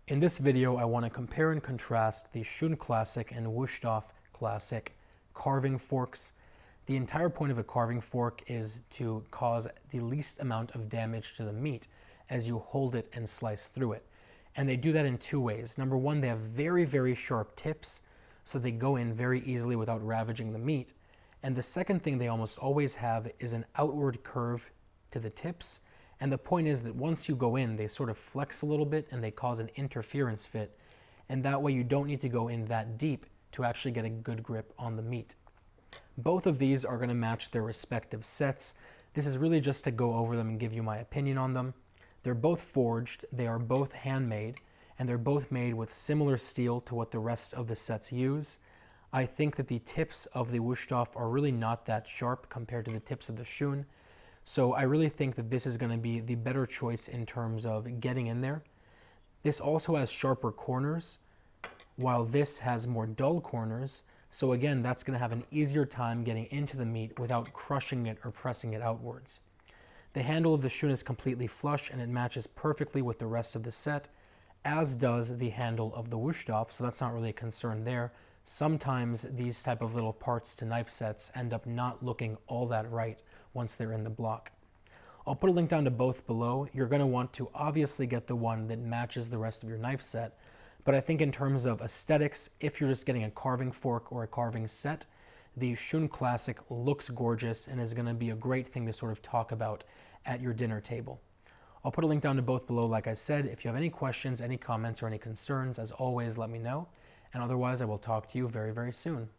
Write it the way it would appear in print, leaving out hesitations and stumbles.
In this video, I want to compare and contrast the Shun Classic and Wusthof Classic carving forks. The entire point of a carving fork is to cause the least amount of damage to the meat as you hold it and slice through it. And they do that in two ways. Number one, they have very, very sharp tips, so they go in very easily without ravaging the meat. And the second thing they almost always have is an outward curve to the tips. And the point is that once you go in, they sort of flex a little bit and they cause an interference fit. And that way you don't need to go in that deep to actually get a good grip on the meat. Both of these are going to match their respective sets. This is really just to go over them and give you my opinion on them. They're both forged, they are both handmade, and they're both made with similar steel to what the rest of the sets use. I think that the tips of the Wusthof are really not that sharp compared to the tips of the Shun. So I really think that this is going to be the better choice in terms of getting in there. This also has sharper corners, while this has more dull corners. So again, that's going to have an easier time getting into the meat without crushing it or pressing it outwards. The handle of the Shun is completely flush and it matches perfectly with the rest of the set, as does the handle of the Wusthof, so that's not really a concern there. Sometimes these type of little parts to knife sets end up not looking all that right once they're in the block. I'll put a link down to both below. You're going to want to obviously get the one that matches the rest of your knife set, but I think in terms of aesthetics, if you're just getting a carving fork or a carving set, the Shun Classic looks gorgeous and is going to be a great thing to sort of talk about at your dinner table. I'll put a link down to both below, like I said. If you have any questions, any comments, or any concerns, as always, let me know. And otherwise, I will talk to you very, very soon.